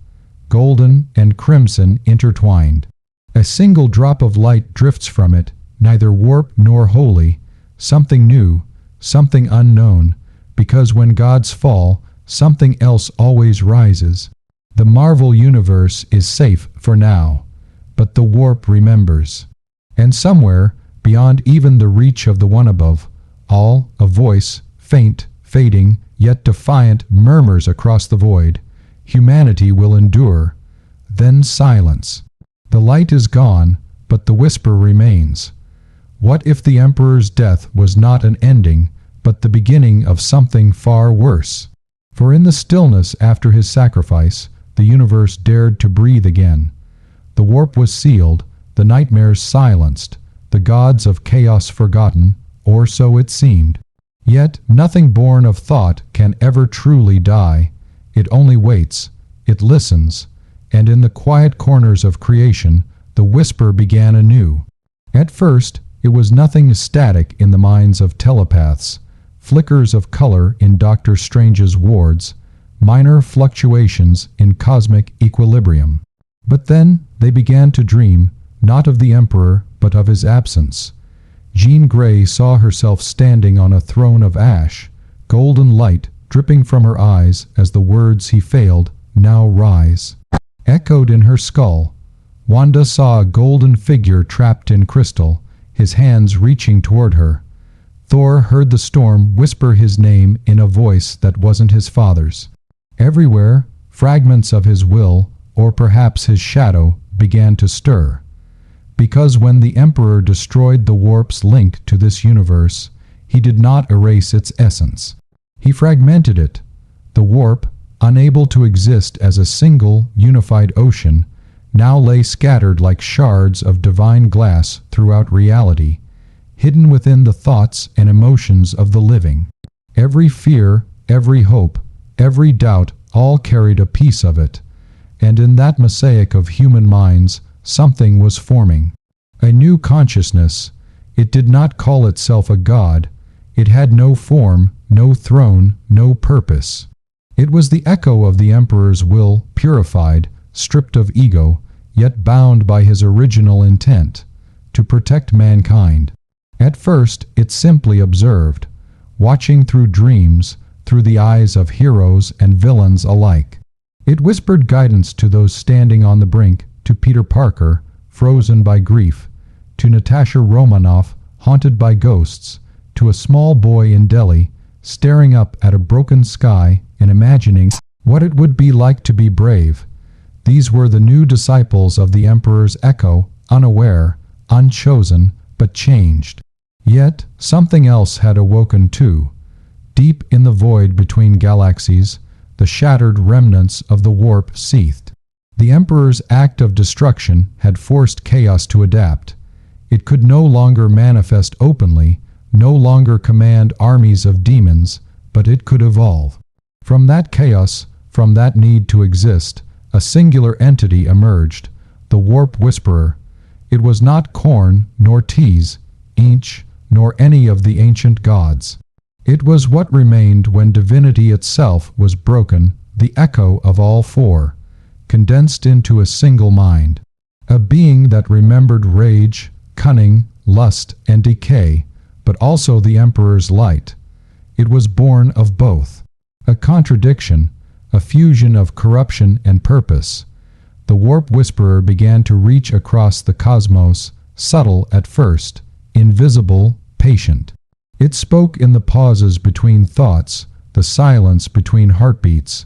golden and crimson intertwined. A single drop of light drifts from it, neither warp nor holy, something new, something unknown, because when gods fall, something else always rises. The Marvel universe is safe for now, but the warp remembers. And somewhere, beyond even the reach of the one above, a voice, faint, fading, yet defiant, murmurs across the void. Humanity will endure. Then silence. The light is gone, but the whisper remains. What if the Emperor's death was not an ending, but the beginning of something far worse? For in the stillness after his sacrifice, the universe dared to breathe again. The warp was sealed, the nightmares silenced, the gods of chaos forgotten, or so it seemed. Yet nothing born of thought can ever truly die. It only waits, it listens, and in the quiet corners of creation, the whisper began anew. At first, it was nothing static in the minds of telepaths, flickers of color in Doctor Strange's wards, minor fluctuations in cosmic equilibrium. But then they began to dream, not of the Emperor, but of his absence. Jean Grey saw herself standing on a throne of ash, golden light dripping from her eyes as the words he failed now rise. Echoed in her skull. Wanda saw a golden figure trapped in crystal, his hands reaching toward her. Thor heard the storm whisper his name in a voice that wasn't his father's. Everywhere, fragments of his will, or perhaps his shadow, began to stir. Because when the Emperor destroyed the warp's link to this universe, he did not erase its essence. He fragmented it. The warp, unable to exist as a single, unified ocean, now lay scattered like shards of divine glass throughout reality, hidden within the thoughts and emotions of the living. Every fear, every hope, every doubt all carried a piece of it, and in that mosaic of human minds, something was forming. A new consciousness. It did not call itself a god. It had no form, no throne, no purpose. It was the echo of the Emperor's will, purified, stripped of ego, yet bound by his original intent, to protect mankind. At first, it simply observed, watching through dreams, through the eyes of heroes and villains alike. It whispered guidance to those standing on the brink, to Peter Parker, frozen by grief, to Natasha Romanoff, haunted by ghosts, to a small boy in Delhi, staring up at a broken sky and imagining what it would be like to be brave. These were the new disciples of the Emperor's echo, unaware, unchosen, but changed. Yet, something else had awoken too. Deep in the void between galaxies, the shattered remnants of the warp seethed. The Emperor's act of destruction had forced chaos to adapt. It could no longer manifest openly, no longer command armies of demons, but it could evolve. From that chaos, from that need to exist, a singular entity emerged, the Warp Whisperer. It was not Khorne, nor Tease, Inch, nor any of the ancient gods. It was what remained when divinity itself was broken, the echo of all four, condensed into a single mind. A being that remembered rage, cunning, lust, and decay, but also the Emperor's light. It was born of both. A contradiction, a fusion of corruption and purpose. The Warp Whisperer began to reach across the cosmos, subtle at first, invisible, patient. It spoke in the pauses between thoughts, the silence between heartbeats.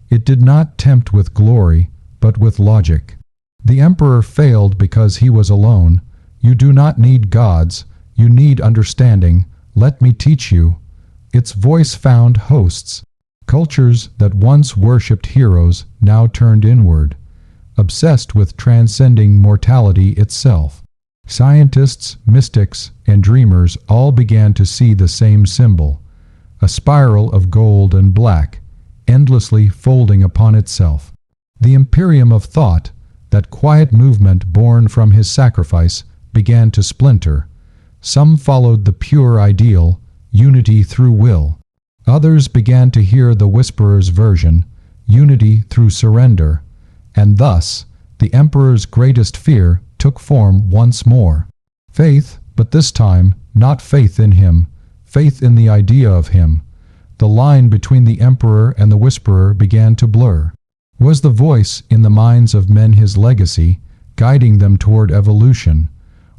It did not tempt with glory, but with logic. The Emperor failed because he was alone. You do not need gods, you need understanding. Let me teach you. Its voice found hosts. Cultures that once worshipped heroes now turned inward, obsessed with transcending mortality itself. Scientists, mystics, and dreamers all began to see the same symbol, a spiral of gold and black, endlessly folding upon itself. The Imperium of Thought, that quiet movement born from his sacrifice, began to splinter. Some followed the pure ideal, unity through will. Others began to hear the Whisperer's version, unity through surrender. And thus, the Emperor's greatest fear took form once more. Faith, but this time, not faith in him, faith in the idea of him. The line between the Emperor and the Whisperer began to blur. Was the voice in the minds of men his legacy, guiding them toward evolution?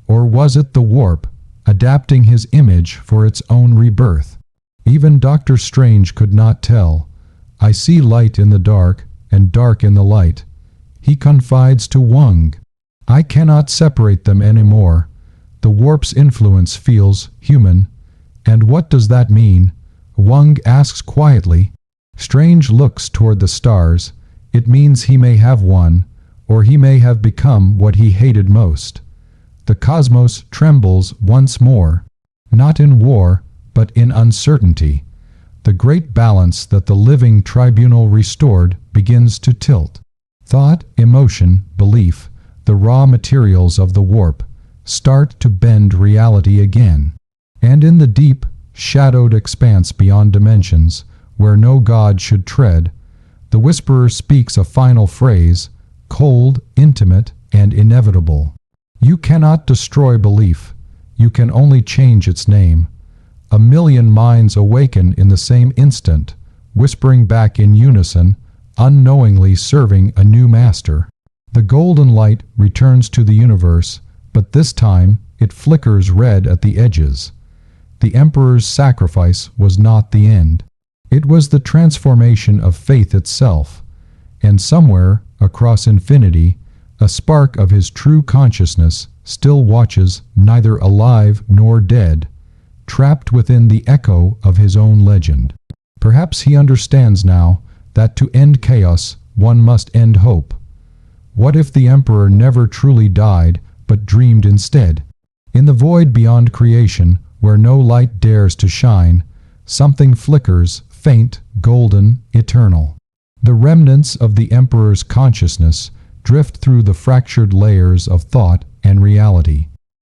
Or was it the warp, adapting his image for its own rebirth? Even Dr. Strange could not tell. I see light in the dark, and dark in the light. He confides to Wung. I cannot separate them anymore. The warp's influence feels human. And what does that mean? Wung asks quietly. Strange looks toward the stars. It means he may have won, or he may have become what he hated most. The cosmos trembles once more, not in war, but in uncertainty. The great balance that the Living Tribunal restored begins to tilt. Thought, emotion, belief, the raw materials of the warp, start to bend reality again. And in the deep, shadowed expanse beyond dimensions, where no god should tread, the Whisperer speaks a final phrase, cold, intimate, and inevitable. You cannot destroy belief. You can only change its name. A million minds awaken in the same instant, whispering back in unison, unknowingly serving a new master. The golden light returns to the universe, but this time it flickers red at the edges. The Emperor's sacrifice was not the end. It was the transformation of faith itself, and somewhere, across infinity, a spark of his true consciousness still watches, neither alive nor dead, trapped within the echo of his own legend. Perhaps he understands now that to end chaos, one must end hope. What if the Emperor never truly died, but dreamed instead? In the void beyond creation, where no light dares to shine, something flickers, faint, golden, eternal. The remnants of the Emperor's consciousness drift through the fractured layers of thought and reality.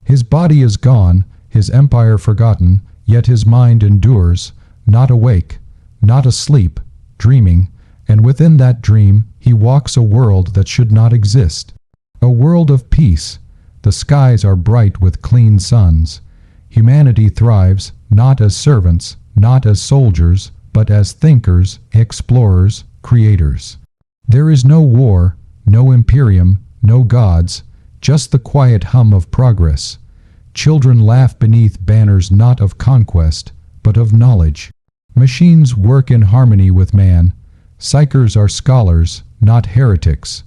His body is gone, his empire forgotten, yet his mind endures, not awake, not asleep, dreaming, and within that dream he walks a world that should not exist. A world of peace. The skies are bright with clean suns. Humanity thrives, not as servants, not as soldiers, but as thinkers, explorers, creators. There is no war, no imperium, no gods, just the quiet hum of progress. Children laugh beneath banners not of conquest, but of knowledge. Machines work in harmony with man. Psychers are scholars, not heretics.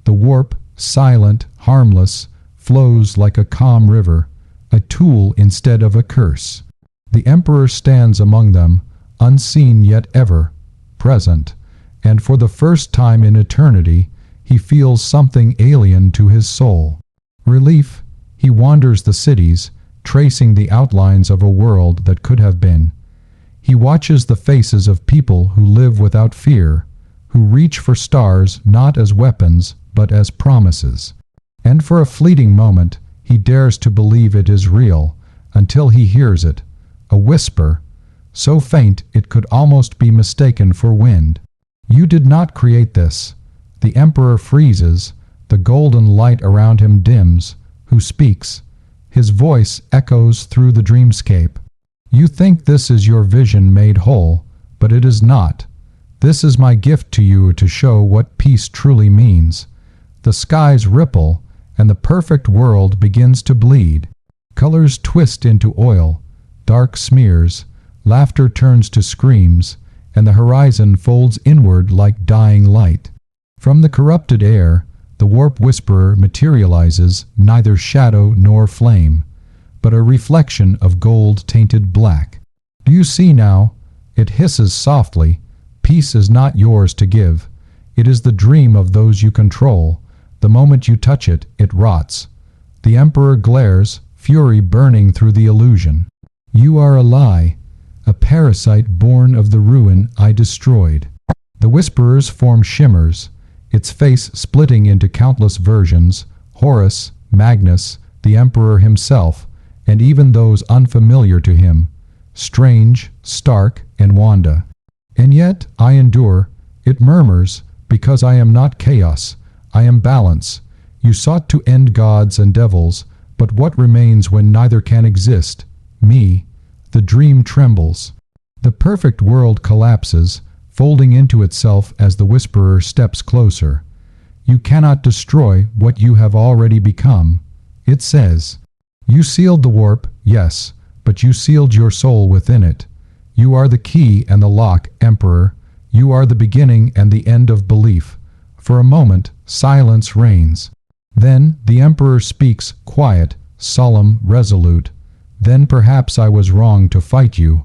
The warp, silent, harmless, flows like a calm river, a tool instead of a curse. The Emperor stands among them, unseen yet ever present, and for the first time in eternity, he feels something alien to his soul. Relief. He wanders the cities, tracing the outlines of a world that could have been. He watches the faces of people who live without fear, who reach for stars not as weapons, but as promises. And for a fleeting moment, he dares to believe it is real, until he hears it, a whisper, so faint it could almost be mistaken for wind. You did not create this. The Emperor freezes, the golden light around him dims. Who speaks? His voice echoes through the dreamscape. You think this is your vision made whole, but it is not. This is my gift to you to show what peace truly means. The skies ripple, and the perfect world begins to bleed. Colors twist into oil, dark smears, laughter turns to screams, and the horizon folds inward like dying light. From the corrupted air, the warp whisperer materializes neither shadow nor flame, but a reflection of gold-tainted black. Do you see now? It hisses softly. Peace is not yours to give. It is the dream of those you control. The moment you touch it, it rots. The Emperor glares, fury burning through the illusion. You are a lie, a parasite born of the ruin I destroyed. The whisperer's form shimmers, its face splitting into countless versions, Horus, Magnus, the Emperor himself, and even those unfamiliar to him, Strange, Stark, and Wanda. And yet I endure. It murmurs, because I am not chaos, I am balance. You sought to end gods and devils, but what remains when neither can exist? Me. The dream trembles. The perfect world collapses, folding into itself as the whisperer steps closer. You cannot destroy what you have already become. It says, you sealed the warp, yes, but you sealed your soul within it. You are the key and the lock, Emperor. You are the beginning and the end of belief. For a moment, silence reigns. Then the Emperor speaks, quiet, solemn, resolute. Then perhaps I was wrong to fight you.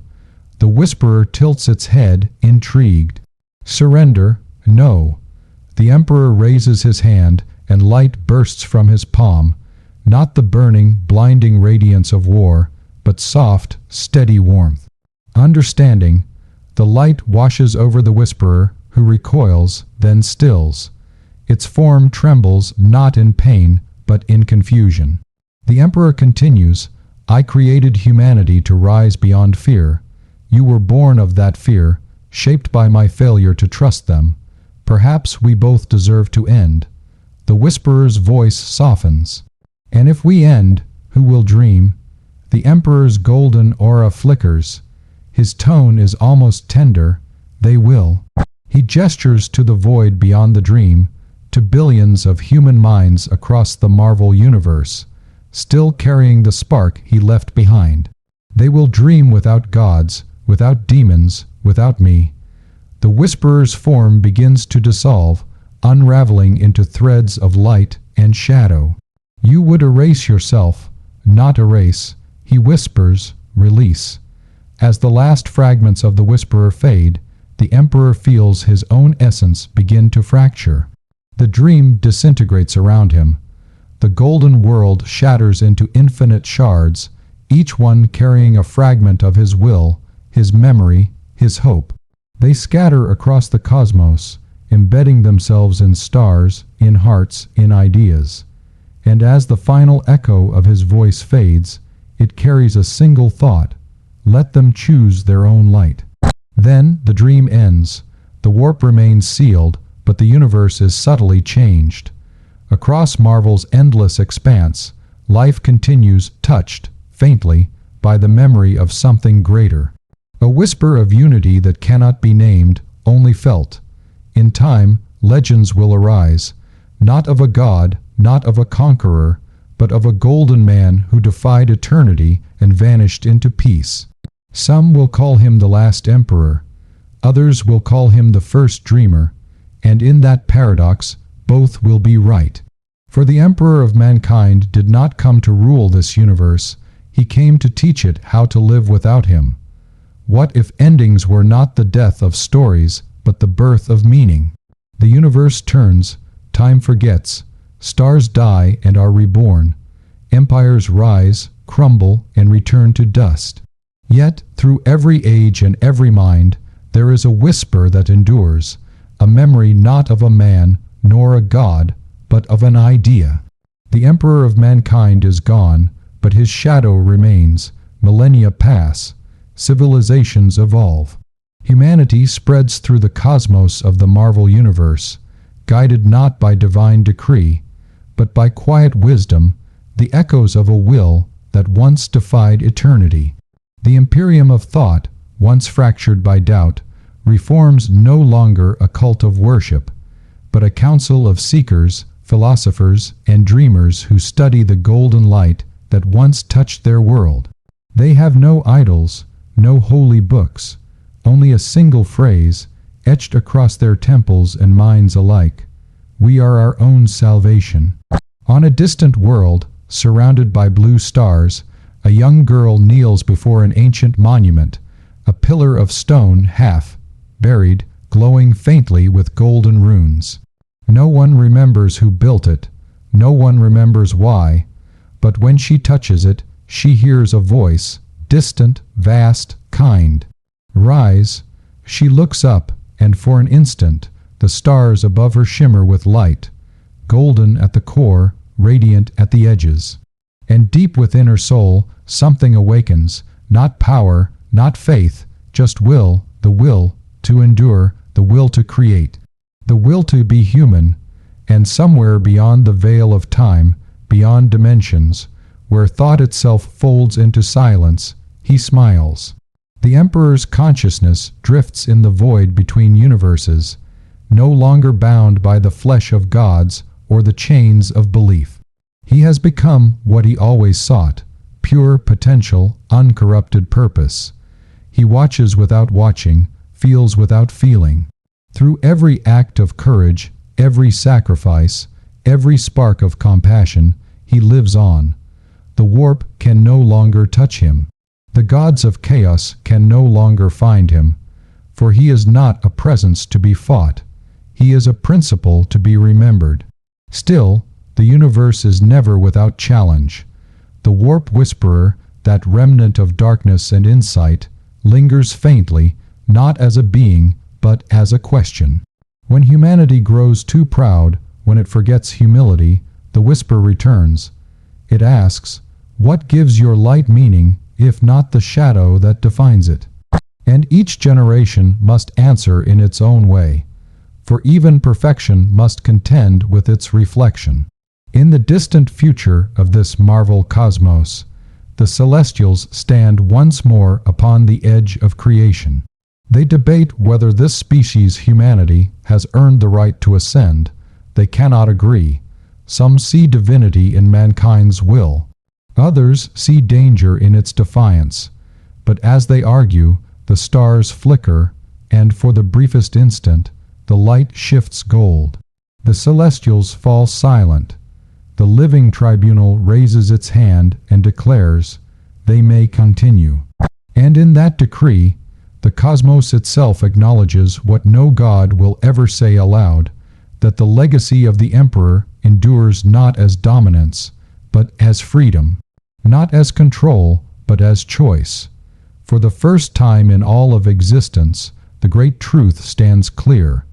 The whisperer tilts its head, intrigued. Surrender? No. The Emperor raises his hand, and light bursts from his palm. Not the burning, blinding radiance of war, but soft, steady warmth. Understanding, the light washes over the whisperer, who recoils, then stills. Its form trembles not in pain, but in confusion. The Emperor continues, I created humanity to rise beyond fear. You were born of that fear, shaped by my failure to trust them. Perhaps we both deserve to end. The whisperer's voice softens. And if we end, who will dream? The Emperor's golden aura flickers. His tone is almost tender. They will. He gestures to the void beyond the dream, to billions of human minds across the Marvel universe, still carrying the spark he left behind. They will dream without gods, without demons, without me. The whisperer's form begins to dissolve, unraveling into threads of light and shadow. You would erase yourself, not erase. He whispers, release. As the last fragments of the whisperer fade, the Emperor feels his own essence begin to fracture. The dream disintegrates around him. The golden world shatters into infinite shards, each one carrying a fragment of his will, his memory, his hope. They scatter across the cosmos, embedding themselves in stars, in hearts, in ideas. And as the final echo of his voice fades, it carries a single thought: let them choose their own light. Then the dream ends. The warp remains sealed, but the universe is subtly changed. Across Marvel's endless expanse, life continues, touched, faintly, by the memory of something greater. A whisper of unity that cannot be named, only felt. In time, legends will arise, not of a god, not of a conqueror, but of a golden man who defied eternity and vanished into peace. Some will call him the last emperor, others will call him the first dreamer, and in that paradox, both will be right. For the emperor of mankind did not come to rule this universe, he came to teach it how to live without him. What if endings were not the death of stories, but the birth of meaning? The universe turns, time forgets, stars die and are reborn, empires rise, crumble, and return to dust. Yet, through every age and every mind, there is a whisper that endures, a memory not of a man, nor a god, but of an idea. The emperor of mankind is gone, but his shadow remains. Millennia pass, civilizations evolve. Humanity spreads through the cosmos of the Marvel universe, guided not by divine decree, but by quiet wisdom, the echoes of a will that once defied eternity. The Imperium of Thought, once fractured by doubt, reforms no longer a cult of worship, but a council of seekers, philosophers, and dreamers who study the golden light that once touched their world. They have no idols, no holy books, only a single phrase, etched across their temples and minds alike: we are our own salvation. On a distant world, surrounded by blue stars, a young girl kneels before an ancient monument, a pillar of stone half buried, glowing faintly with golden runes. No one remembers who built it, no one remembers why, but when she touches it, she hears a voice, distant, vast, kind. Rise. She looks up, and for an instant, the stars above her shimmer with light, golden at the core, radiant at the edges. And deep within her soul, something awakens, not power, not faith, just will, the will to endure, the will to create, the will to be human, and somewhere beyond the veil of time, beyond dimensions, where thought itself folds into silence, he smiles. The emperor's consciousness drifts in the void between universes, no longer bound by the flesh of gods or the chains of belief. He has become what he always sought: pure potential, uncorrupted purpose. He watches without watching, feels without feeling. Through every act of courage, every sacrifice, every spark of compassion, he lives on. The warp can no longer touch him. The gods of chaos can no longer find him, for he is not a presence to be fought. He is a principle to be remembered. Still, the universe is never without challenge. The warp whisperer, that remnant of darkness and insight, lingers faintly, not as a being, but as a question. When humanity grows too proud, when it forgets humility, the whisper returns. It asks, what gives your light meaning, if not the shadow that defines it? And each generation must answer in its own way, for even perfection must contend with its reflection. In the distant future of this Marvel cosmos, the Celestials stand once more upon the edge of creation. They debate whether this species, humanity, has earned the right to ascend. They cannot agree. Some see divinity in mankind's will. Others see danger in its defiance. But as they argue, the stars flicker, and for the briefest instant, the light shifts gold. The Celestials fall silent. The Living Tribunal raises its hand and declares, they may continue. And in that decree, the cosmos itself acknowledges what no god will ever say aloud, that the legacy of the Emperor endures not as dominance, but as freedom, not as control, but as choice. For the first time in all of existence, the great truth stands clear.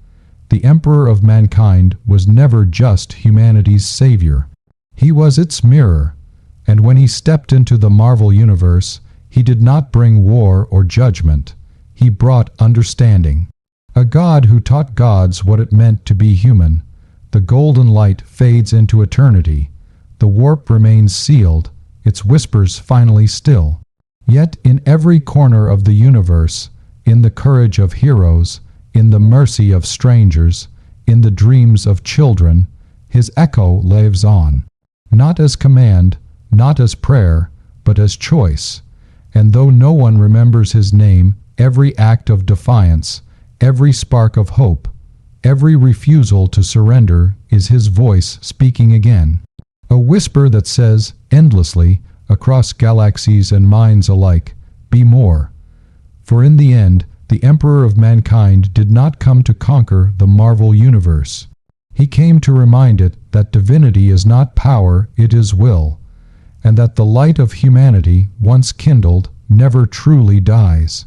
The Emperor of mankind was never just humanity's savior. He was its mirror, and when he stepped into the Marvel universe, he did not bring war or judgment. He brought understanding. A god who taught gods what it meant to be human. The golden light fades into eternity. The warp remains sealed, its whispers finally still. Yet in every corner of the universe, in the courage of heroes, in the mercy of strangers, in the dreams of children, his echo lives on. not as command, not as prayer, but as choice. And though no one remembers his name, every act of defiance, every spark of hope, every refusal to surrender is his voice speaking again. A whisper that says, endlessly, across galaxies and minds alike, be more. For in the end, the Emperor of mankind did not come to conquer the Marvel universe. He came to remind it that divinity is not power, it is will, and that the light of humanity, once kindled, never truly dies.